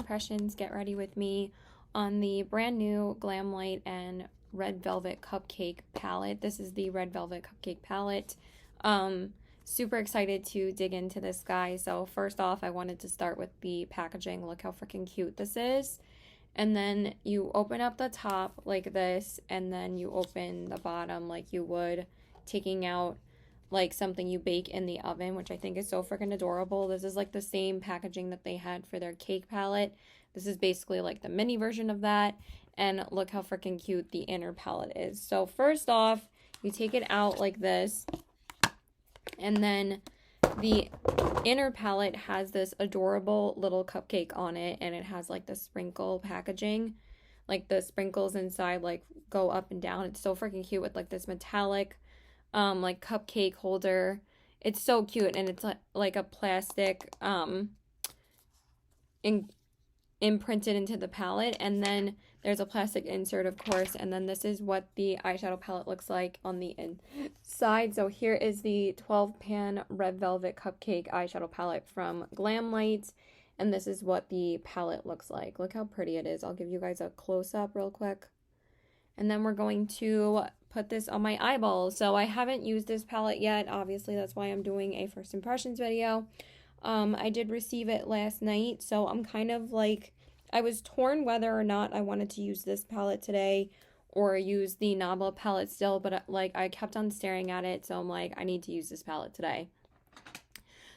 impressions, get ready with me on the brand new Glamlite and Red Velvet Cupcake Palette. This is the Red Velvet Cupcake Palette. Super excited to dig into this guy. So first off, I wanted to start with the packaging. Look how freaking cute this is. And then you open up the top like this, and then you open the bottom like you would taking out like something you bake in the oven, which I think is so freaking adorable. This is like the same packaging that they had for their cake palette. This is basically like the mini version of that. And look how freaking cute the inner palette is. So first off, you take it out like this, and then the inner palette has this adorable little cupcake on it, and it has like the sprinkle packaging, like the sprinkles inside like go up and down. It's so freaking cute with like this metallic like cupcake holder. It's so cute, and it's like a plastic imprinted into the palette, and then there's a plastic insert, of course, and then this is what the eyeshadow palette looks like on the inside. So here is the 12 pan Red Velvet Cupcake eyeshadow palette from Glamlite, and this is what the palette looks like. Look how pretty it is. I'll give you guys a close-up real quick. And then we're going to put this on my eyeballs. So I haven't used this palette yet. Obviously, that's why I'm doing a first impressions video. I did receive it last night, so I'm kind of like, I was torn whether or not I wanted to use this palette today or use the Nabla palette still, but like I kept on staring at it, so I'm like, I need to use this palette today.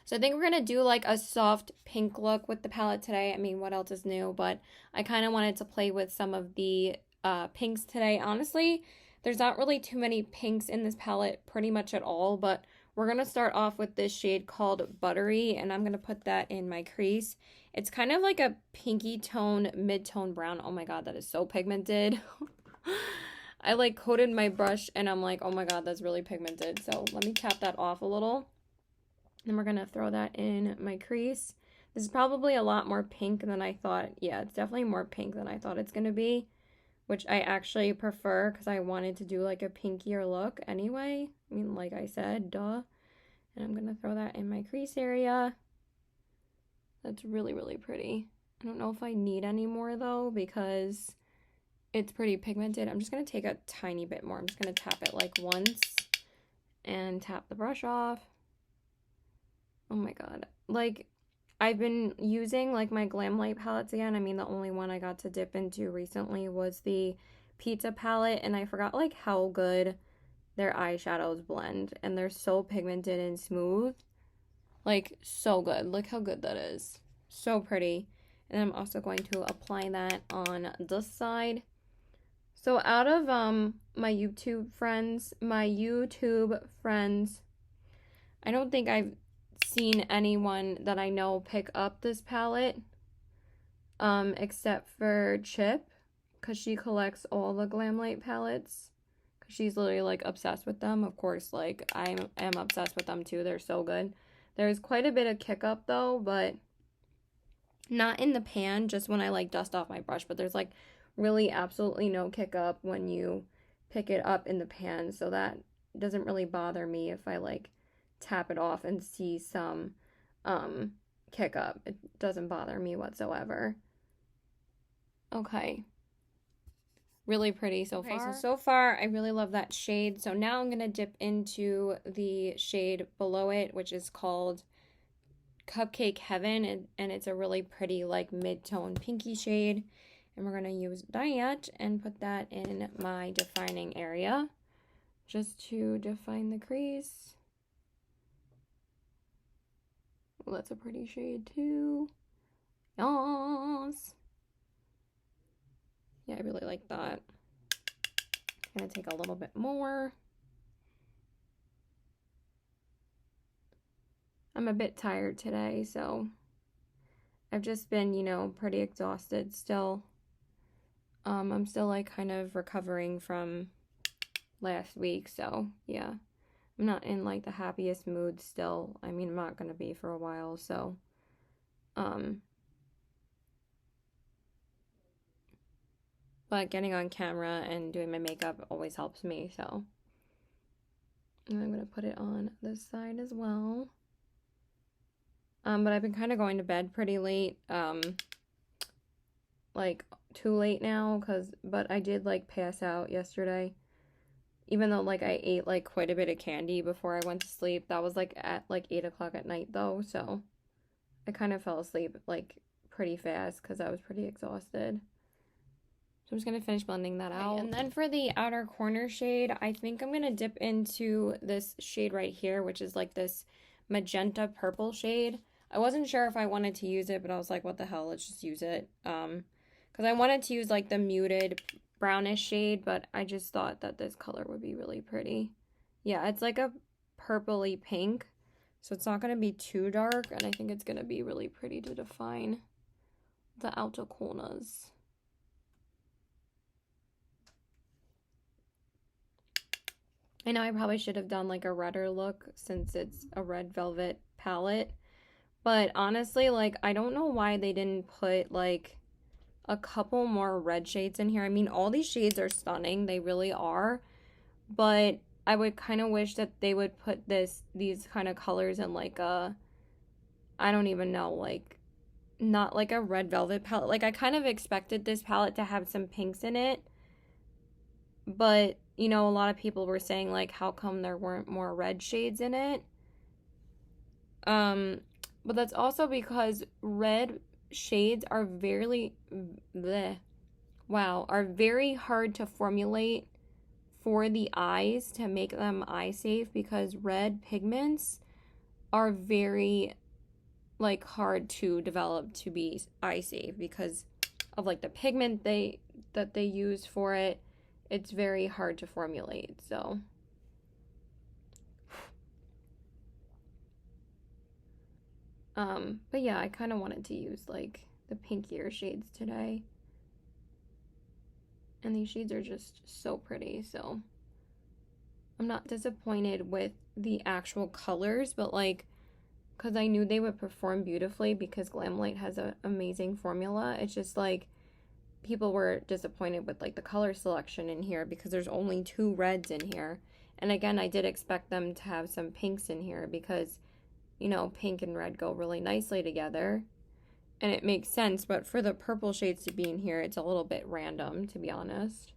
So I think we're going to do like a soft pink look with the palette today. I mean, what else is new? But I kind of wanted to play with some of the pinks today. Honestly, there's not really too many pinks in this palette pretty much at all, but we're going to start off with this shade called Buttery, and I'm going to put that in my crease. It's kind of like a pinky tone, mid-tone brown. Oh my god, that is so pigmented. I like coated my brush, and I'm like, oh my god, that's really pigmented. So let me tap that off a little. Then we're going to throw that in my crease. This is probably a lot more pink than I thought. Yeah, it's definitely more pink than I thought it's going to be, which I actually prefer because I wanted to do like a pinkier look anyway. I mean, like I said, duh. And I'm going to throw that in my crease area. That's really, really pretty. I don't know if I need any more though because it's pretty pigmented. I'm just going to take a tiny bit more. I'm just going to tap it like once and tap the brush off. Oh my god. Like, I've been using like my Glamlite palettes again. I mean, the only one I got to dip into recently was the Pizza palette, and I forgot like how good their eyeshadows blend, and they're so pigmented and smooth. Like, so good. Look how good that is. So pretty. And I'm also going to apply that on this side. So out of my YouTube friends, I don't think I've seen anyone that I know pick up this palette except for Chip, because she collects all the Glamlite palettes, because she's literally like obsessed with them. Of course, like I am obsessed with them too. They're so good. There's quite a bit of kick up though, but not in the pan, just when I like dust off my brush. But there's like really absolutely no kick up when you pick it up in the pan, so that doesn't really bother me if I like tap it off and see some kick up. It doesn't bother me whatsoever. Okay. Really pretty so far. So far, I really love that shade. So now I'm going to dip into the shade below it, which is called Cupcake Heaven, and it's a really pretty like mid-tone pinky shade. And we're going to use that and put that in my defining area just to define the crease. Well, that's a pretty shade too. Yes. Yeah, I really like that. I'm gonna take a little bit more. I'm a bit tired today, so I've just been, you know, pretty exhausted still. I'm still like kind of recovering from last week, so yeah. I'm not in like the happiest mood still. I mean, I'm not gonna be for a while, so but getting on camera and doing my makeup always helps me, so. And I'm gonna put it on this side as well. But I've been kind of going to bed pretty late. like, too late now, but I did, like, pass out yesterday. Even though, like, I ate, like, quite a bit of candy before I went to sleep. That was, like, at, like, 8 o'clock at night, though, so I kind of fell asleep, like, pretty fast because I was pretty exhausted. So I'm just going to finish blending that out. And then for the outer corner shade, I think I'm going to dip into this shade right here, which is, like, this magenta purple shade. I wasn't sure if I wanted to use it, but I was like, what the hell, let's just use it. Because I wanted to use, like, the muted brownish shade, but I just thought that this color would be really pretty. Yeah, it's like a purpley pink, so it's not going to be too dark, and I think it's going to be really pretty to define the outer corners. I know I probably should have done like a redder look since it's a Red Velvet palette, but honestly, like, I don't know why they didn't put like a couple more red shades in here. I mean, all these shades are stunning, they really are, but I would kind of wish that they would put these kind of colors in like a, I don't even know, like, not like a Red Velvet palette. Like, I kind of expected this palette to have some pinks in it, but you know, a lot of people were saying like, how come there weren't more red shades in it? But that's also because red shades are very are very hard to formulate for the eyes to make them eye safe, because red pigments are very like hard to develop to be eye safe because of like the pigment that they use for it. It's very hard to formulate, so but yeah, I kind of wanted to use like the pinkier shades today, and these shades are just so pretty, so I'm not disappointed with the actual colors, but like, because I knew they would perform beautifully because Glamlite has an amazing formula. It's just like people were disappointed with like the color selection in here because there's only 2 reds in here. And again, I did expect them to have some pinks in here because, you know, pink and red go really nicely together. And it makes sense, but for the purple shades to be in here, it's a little bit random, to be honest.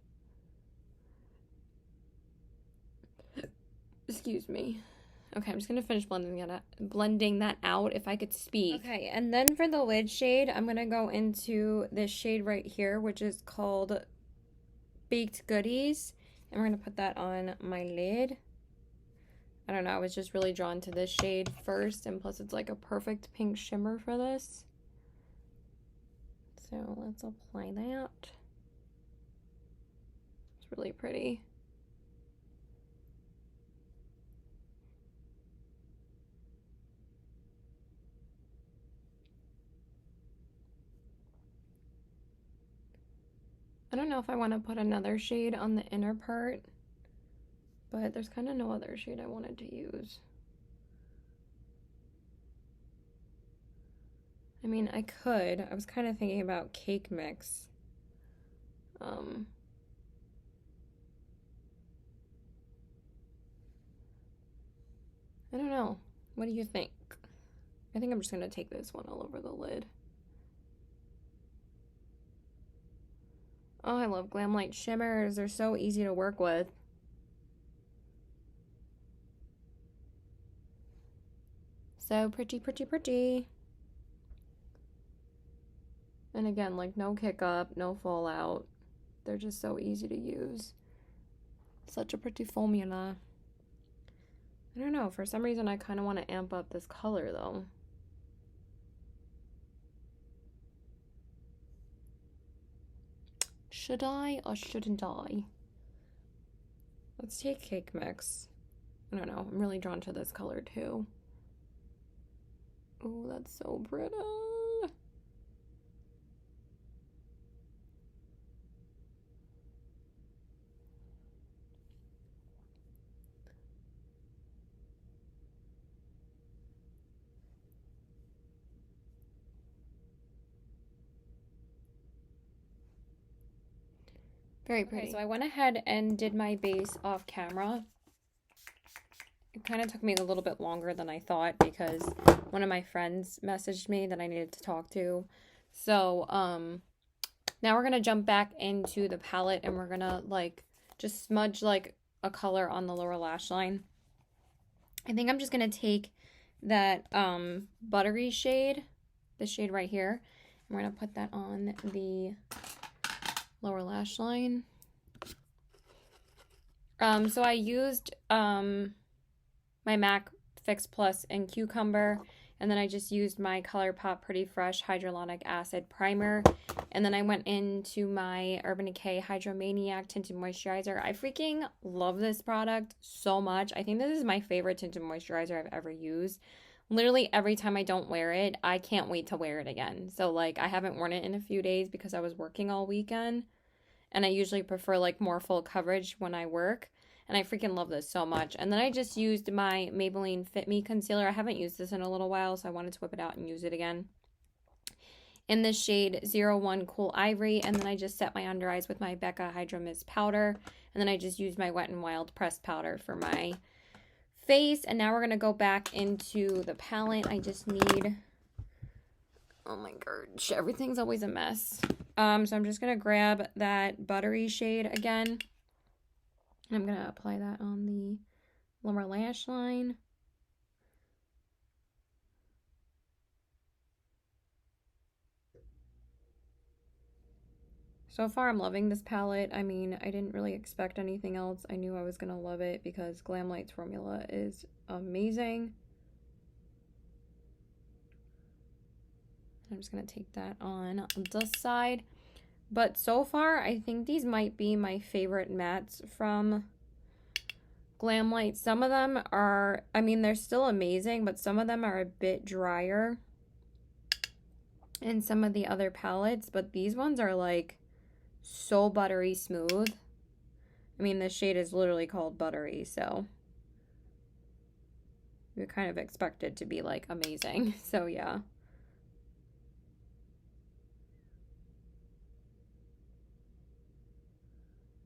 Excuse me. Okay, I'm just going to finish blending that out if I could speak. Okay, and then for the lid shade, I'm going to go into this shade right here, which is called Baked Goodies. And we're going to put that on my lid. I don't know, I was just really drawn to this shade first, and plus it's like a perfect pink shimmer for this. So let's apply that. It's really pretty. I don't know if I want to put another shade on the inner part, but there's kind of no other shade I wanted to use. I mean, I could. I was kind of thinking about Cake Mix. I don't know. What do you think? I think I'm just going to take this one all over the lid. Oh, I love Glamlite shimmers. They're so easy to work with. So pretty, pretty, pretty. And again, like, no kick up, no fallout. They're just so easy to use. Such a pretty formula. I don't know, for some reason I kind of want to amp up this color though. Should I or shouldn't I? Let's take Cake Mix. I don't know, I'm really drawn to this color too. Oh, that's so pretty. Very pretty. Okay, so I went ahead and did my base off camera. It kind of took me a little bit longer than I thought because one of my friends messaged me that I needed to talk to. So, Now we're going to jump back into the palette and we're going to like just smudge like a color on the lower lash line. I think I'm just going to take that buttery shade, the shade right here, and we're going to put that on the lower lash line. So I used my MAC Fix Plus in Cucumber, and then I just used my ColourPop Pretty Fresh Hyaluronic Acid Primer, and then I went into my Urban Decay Hydromaniac Tinted Moisturizer. I freaking love this product so much. I think this is my favorite tinted moisturizer I've ever used. Literally every time I don't wear it, I can't wait to wear it again. So like I haven't worn it in a few days because I was working all weekend, and I usually prefer like more full coverage when I work. And I freaking love this so much. And then I just used my Maybelline Fit Me Concealer. I haven't used this in a little while, so I wanted to whip it out and use it again. In this shade 01 Cool Ivory. And then I just set my under eyes with my Becca Hydro Mist Powder. And then I just used my Wet n Wild pressed powder for my face. And now we're going to go back into the palette. I just need... Oh my gosh, everything's always a mess. So I'm just going to grab that buttery shade again. I'm going to apply that on the lower lash line. So far, I'm loving this palette. I mean, I didn't really expect anything else. I knew I was going to love it because Glamlite's formula is amazing. I'm just going to take that on this side. But so far, I think these might be my favorite mattes from Glamlite. Some of them are, I mean, they're still amazing, but some of them are a bit drier in some of the other palettes. But these ones are like so buttery smooth. I mean, this shade is literally called Buttery, so you kind of expect it to be like amazing. So yeah.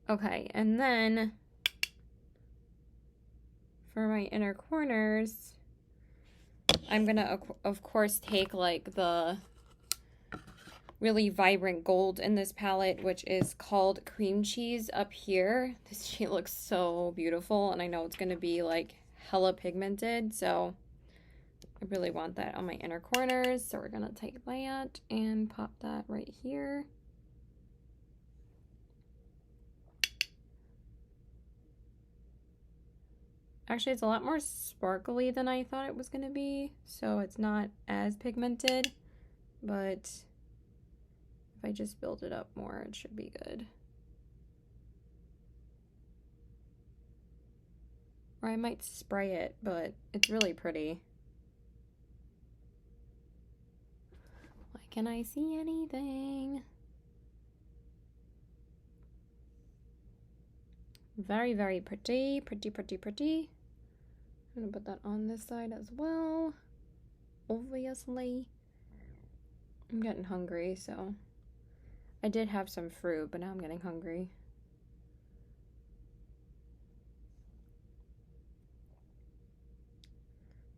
Okay, and then for my inner corners, I'm gonna, of course, take like the really vibrant gold in this palette, which is called Cream Cheese up here. This shade looks so beautiful, and I know it's gonna be like hella pigmented, so I really want that on my inner corners. So we're gonna take that and pop that right here. Actually, it's a lot more sparkly than I thought it was going to be, so it's not as pigmented, but if I just build it up more, it should be good. Or I might spray it, but it's really pretty. Like, can I see anything? Very, very pretty, pretty. I'm gonna put that on this side as well, obviously. I'm getting hungry, so I did have some fruit, but now I'm getting hungry.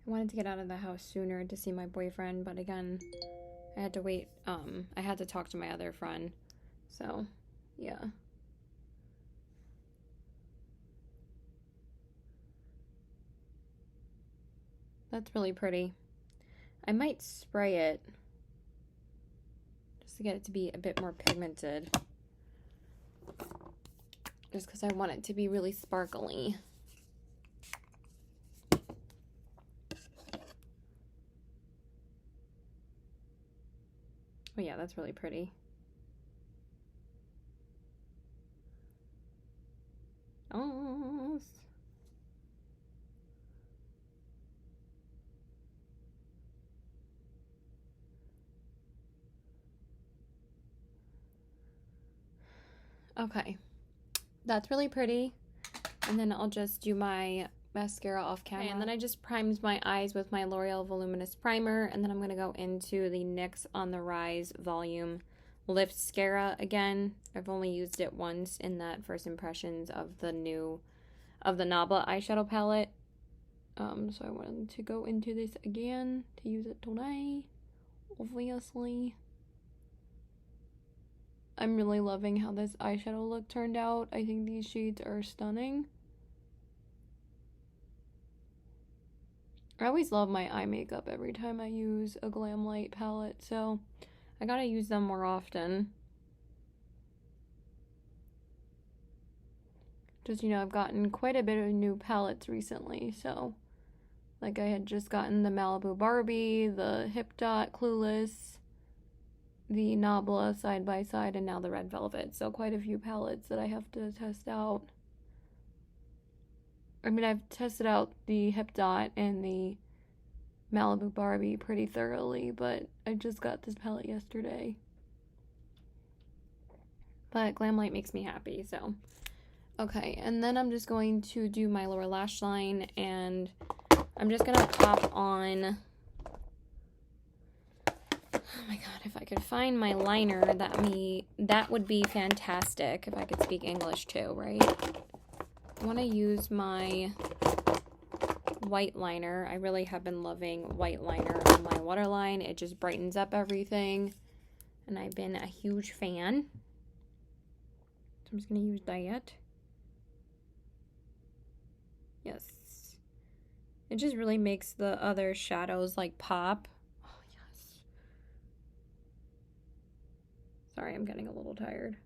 I wanted to get out of the house sooner to see my boyfriend, but again, I had to wait. I had to talk to my other friend, so yeah. That's really pretty. I might spray it just to get it to be a bit more pigmented. Just because I want it to be really sparkly. Oh yeah, that's really pretty. Oh. Okay, that's really pretty. And then I'll just do my mascara off camera. Okay, and then I just primed my eyes with my L'Oreal Voluminous Primer, and then I'm going to go into the NYX On The Rise Volume Lift Mascara again. I've only used it once in that first impressions of the Nabla eyeshadow palette. So I wanted to go into this again to use it today, obviously. I'm really loving how this eyeshadow look turned out. I think these shades are stunning. I always love my eye makeup every time I use a Glamlite palette, so I gotta use them more often. Just, you know, I've gotten quite a bit of new palettes recently, so like I had just gotten the Malibu Barbie, the Hip Dot Clueless, the Nabla Side by Side, and now the Red Velvet. So quite a few palettes that I have to test out. I mean, I've tested out the Hip Dot and the Malibu Barbie pretty thoroughly, but I just got this palette yesterday. But Glamlite makes me happy, so. Okay, and then I'm just going to do my lower lash line, and I'm just gonna pop on, oh my god, if I could find my liner, that would be fantastic if I could speak English too, right? I want to use my white liner. I really have been loving white liner on my waterline. It just brightens up everything, and I've been a huge fan. So I'm just going to use that. Yes. It just really makes the other shadows like pop. Oh, yes. Sorry, I'm getting a little tired.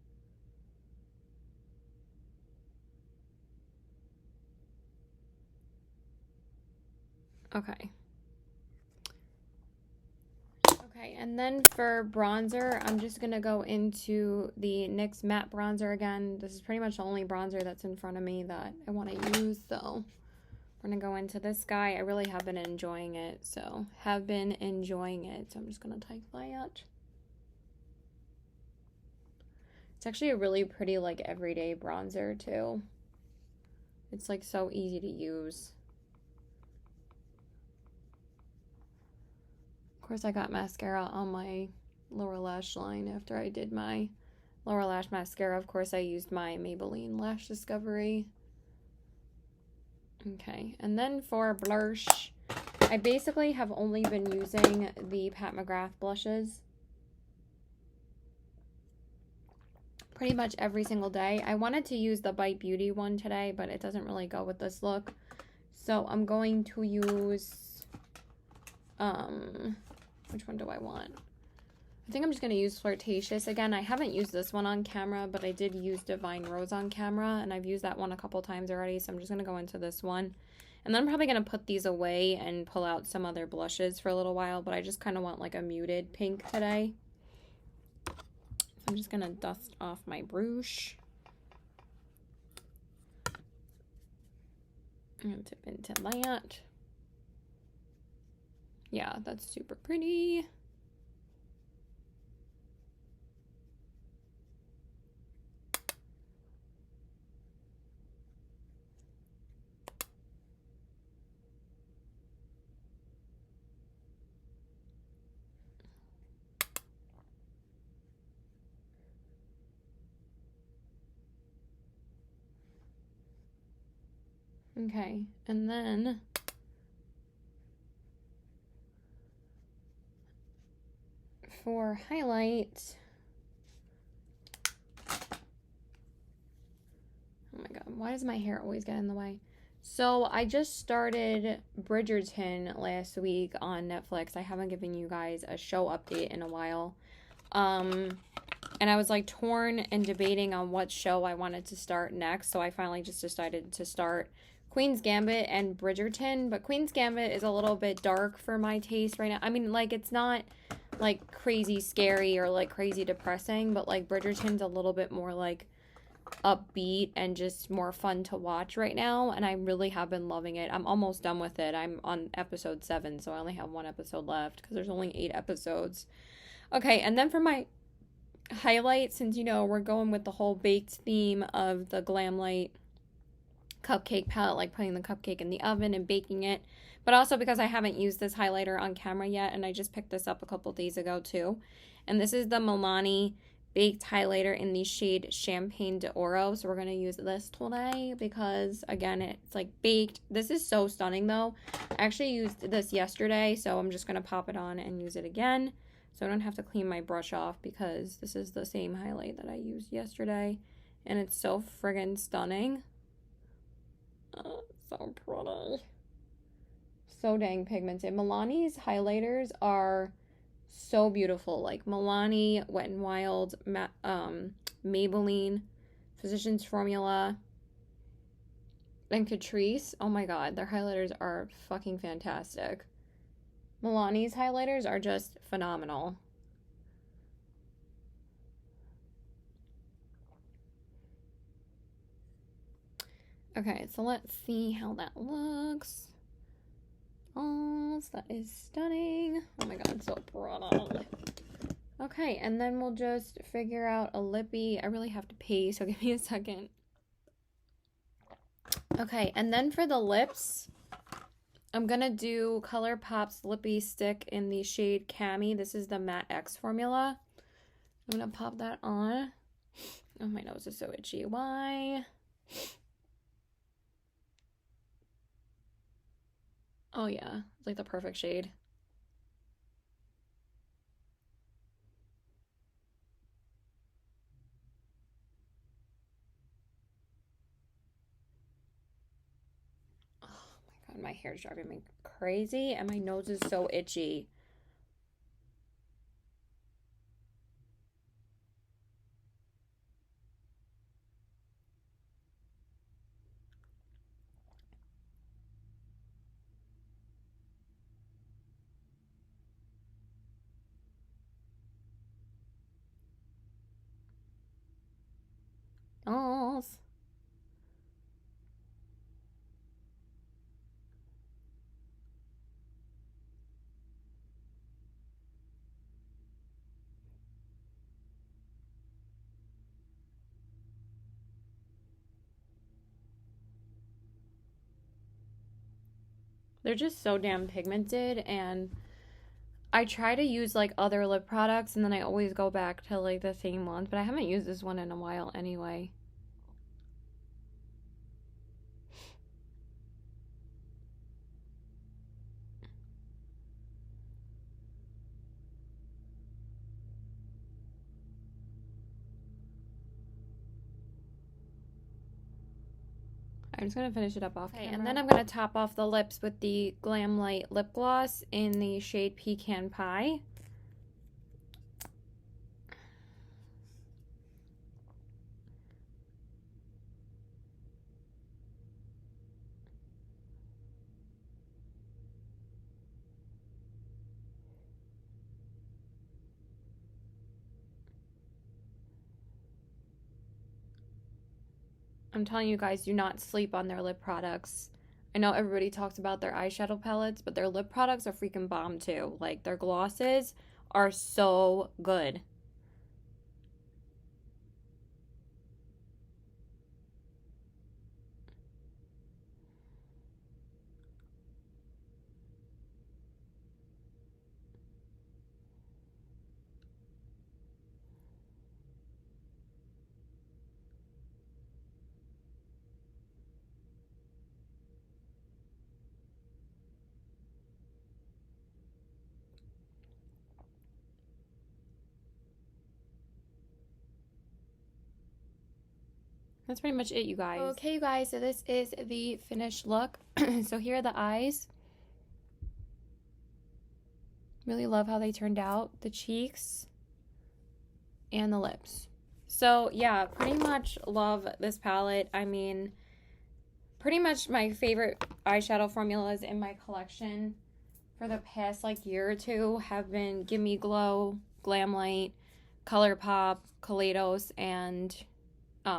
Okay. Okay, and then for bronzer, I'm just going to go into the NYX matte bronzer again. This is pretty much the only bronzer that's in front of me that I want to use, so we're going to go into this guy. I really have been enjoying it, so I'm just going to take that. It's actually a really pretty, like, everyday bronzer, too. It's, like, so easy to use. Of course, I got mascara on my lower lash line after I did my lower lash mascara. Of course, I used my Maybelline Lash Discovery. Okay, and then for blush, I basically have only been using the Pat McGrath blushes pretty much every single day. I wanted to use the Bite Beauty one today, but it doesn't really go with this look. So I'm going to use, which one do I want? I think I'm just going to use Flirtatious again. I haven't used this one on camera, but I did use Divine Rose on camera, and I've used that one a couple times already, so I'm just going to go into this one. And then I'm probably going to put these away and pull out some other blushes for a little while, but I just kind of want like a muted pink today. So I'm just going to dust off my brush. And dip into that. Yeah, that's super pretty. Okay, and then for highlight, oh my god, why does my hair always get in the way? So I just started Bridgerton last week on Netflix. I haven't given you guys a show update in a while. And I was like torn and debating on what show I wanted to start next. So I finally just decided to start Queen's Gambit and Bridgerton. But Queen's Gambit is a little bit dark for my taste right now. I mean, like, it's not like crazy scary or like crazy depressing, but like Bridgerton's a little bit more like upbeat and just more fun to watch right now, and I really have been loving it. I'm almost done with it. I'm on episode 7, so I only have 1 episode left because there's only 8 episodes. Okay, and then for my highlight, since you know we're going with the whole baked theme of the Glamlite cupcake palette, like putting the cupcake in the oven and baking it, but also because I haven't used this highlighter on camera yet, and I just picked this up a couple days ago too. And this is the Milani baked highlighter in the shade Champagne d'Oro. So we're going to use this today because, again, it's like baked. This is so stunning though. I actually used this yesterday, so I'm just going to pop it on and use it again. so I don't have to clean my brush off because this is the same highlight that I used yesterday, and it's so friggin' stunning. Oh, so pretty. So dang pigmented. Milani's highlighters are so beautiful. Like Milani, Wet n Wild, Maybelline, Physicians Formula, and Catrice. Oh my god, their highlighters are fucking fantastic. Milani's highlighters are just phenomenal. Okay, so let's see how that looks. Oh, that is stunning. Oh my god, so pretty. Okay, and then we'll just figure out a lippy. I really have to pee, so give me a second. Okay, and then for the lips, I'm gonna do ColourPop's Lippy Stick in the shade Cami. This is the Matte X formula. I'm gonna pop that on. Oh, my nose is so itchy. Why? Oh yeah, it's like the perfect shade. Oh my god, my hair is driving me crazy and my nose is so itchy. Oh. They're just so damn pigmented, and I try to use like other lip products and then I always go back to like the same ones, but I haven't used this one in a while anyway. I'm just going to finish it up off camera. And then I'm going to top off the lips with the Glamlite lip gloss in the shade Pecan Pie. I'm telling you guys, do not sleep on their lip products. I know everybody talks about their eyeshadow palettes, but their lip products are freaking bomb too. Like, their glosses are so good. That's pretty much it, you guys. Okay, you guys, so this is the finished look. So here are the eyes. Really love how they turned out. The cheeks and the lips. So yeah, pretty much love this palette. I mean, pretty much my favorite eyeshadow formulas in my collection for the past like year or two have been Gimme Glow, Glamlite, ColourPop, Kaleidos, and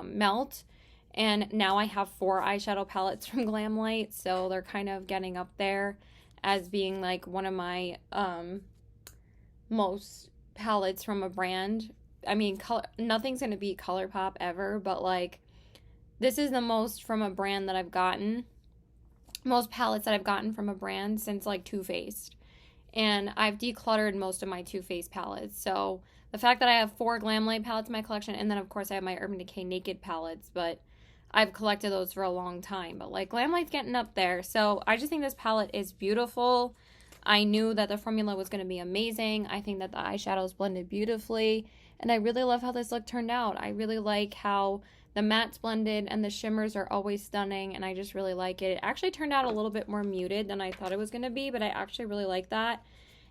Melt. And now I have 4 eyeshadow palettes from Glamlite, so they're kind of getting up there as being like one of my most palettes from a brand. I mean, nothing's gonna beat ColourPop ever, but like this is the most from a brand that I've gotten, most palettes that I've gotten from a brand since like Too Faced. And I've decluttered most of my Too Faced palettes, so the fact that I have 4 Glamlite palettes in my collection, and then of course I have my Urban Decay Naked palettes, but I've collected those for a long time. But like Glamlite's getting up there, so I just think this palette is beautiful. I knew that the formula was going to be amazing. I think that the eyeshadows blended beautifully, and I really love how this look turned out. I really like how the mattes blended and the shimmers are always stunning, and I just really like it. It actually turned out a little bit more muted than I thought it was going to be, but I actually really like that.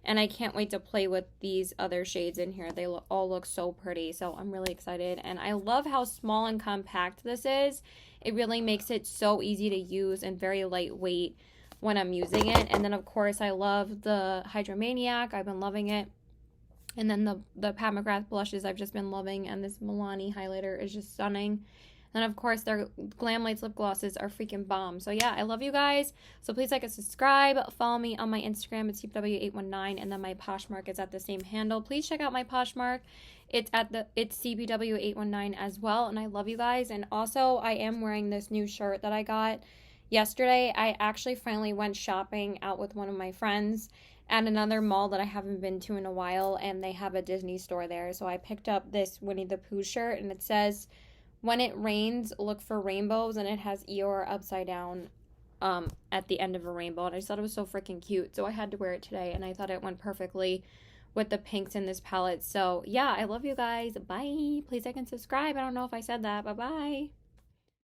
And I can't wait to play with these other shades in here. They all look so pretty, so I'm really excited. And I love how small and compact this is. It really makes it so easy to use and very lightweight when I'm using it. And then, of course, I love the Hydromaniac. I've been loving it. And then the Pat McGrath blushes I've just been loving. And this Milani highlighter is just stunning. And of course, their Glamlite lip glosses are freaking bomb. So yeah, I love you guys. So please like and subscribe. Follow me on my Instagram. It's CBW819. And then my Poshmark is at the same handle. Please check out my Poshmark. It's CBW819 as well. And I love you guys. And also, I am wearing this new shirt that I got yesterday. I actually finally went shopping out with one of my friends at another mall that I haven't been to in a while. And they have a Disney store there. So I picked up this Winnie the Pooh shirt. And it says, "When it rains, look for rainbows," and it has Eeyore upside down at the end of a rainbow, and I just thought it was so freaking cute, so I had to wear it today, and I thought it went perfectly with the pinks in this palette. So yeah, I love you guys. Bye. Please like and subscribe. I don't know if I said that. Bye-bye.